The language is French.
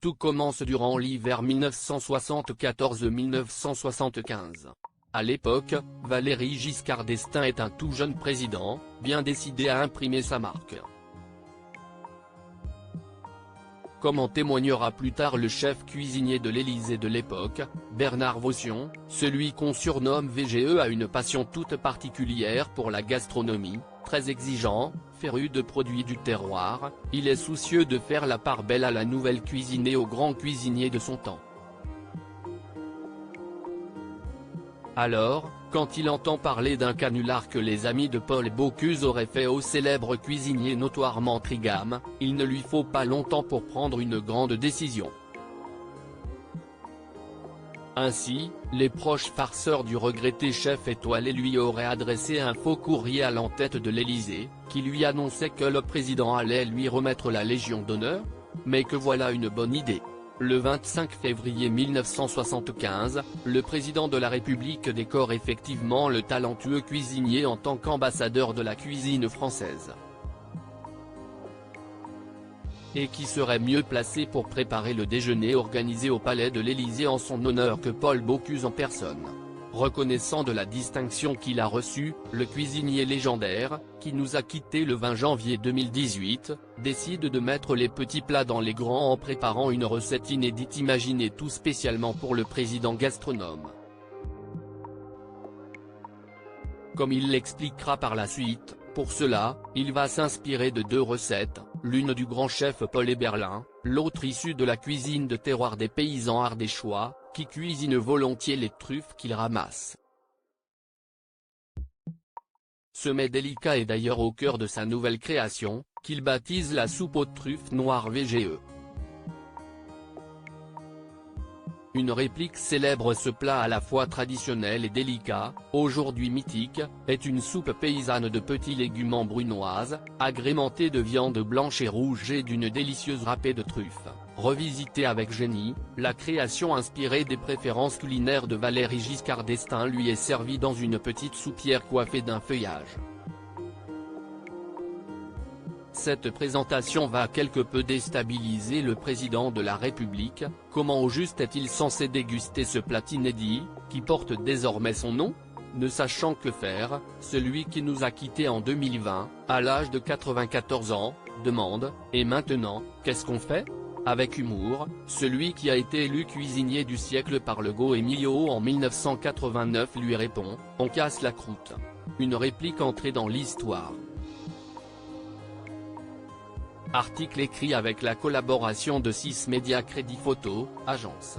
Tout commence durant l'hiver 1974-1975. À l'époque, Valéry Giscard d'Estaing est un tout jeune président, bien décidé à imprimer sa marque. Comme en témoignera plus tard le chef cuisinier de l'Élysée de l'époque, Bernard Vaution, celui qu'on surnomme VGE a une passion toute particulière pour la gastronomie, très exigeant, féru de produits du terroir, il est soucieux de faire la part belle à la nouvelle cuisine et aux grands cuisiniers de son temps. Alors, quand il entend parler d'un canular que les amis de Paul Bocuse auraient fait au célèbre cuisinier notoirement trigame, il ne lui faut pas longtemps pour prendre une grande décision. Ainsi, les proches farceurs du regretté chef étoilé lui auraient adressé un faux courrier à l'entête de l'Élysée, qui lui annonçait que le président allait lui remettre la Légion d'honneur, mais que voilà une bonne idée. Le 25 février 1975, le président de la République décore effectivement le talentueux cuisinier en tant qu'ambassadeur de la cuisine française. Et qui serait mieux placé pour préparer le déjeuner organisé au palais de l'Élysée en son honneur que Paul Bocuse en personne. Reconnaissant de la distinction qu'il a reçue, le cuisinier légendaire, qui nous a quittés le 20 janvier 2018, décide de mettre les petits plats dans les grands en préparant une recette inédite imaginée tout spécialement pour le président gastronome. Comme il l'expliquera par la suite, pour cela, il va s'inspirer de deux recettes, l'une du grand chef Paul Eberlin, l'autre issue de la cuisine de terroir des paysans ardéchois, qui cuisinent volontiers les truffes qu'ils ramassent. Ce mets délicat est d'ailleurs au cœur de sa nouvelle création, qu'il baptise la soupe aux truffes noires VGE. Une réplique célèbre ce plat à la fois traditionnel et délicat, aujourd'hui mythique, est une soupe paysanne de petits légumes en brunoise, agrémentée de viande blanche et rouge et d'une délicieuse râpée de truffes. Revisitée avec génie, la création inspirée des préférences culinaires de Valéry Giscard d'Estaing lui est servie dans une petite soupière coiffée d'un feuillage. Cette présentation va quelque peu déstabiliser le président de la République. Comment au juste est-il censé déguster ce plat inédit, qui porte désormais son nom? Ne sachant que faire, celui qui nous a quittés en 2020, à l'âge de 94 ans, demande « Et maintenant, qu'est-ce qu'on fait ?» Avec humour, celui qui a été élu cuisinier du siècle par Legault Emilio en 1989 lui répond « On casse la croûte ». Une réplique entrée dans l'histoire. Article écrit avec la collaboration de 6 Médias Crédit Photo, agence.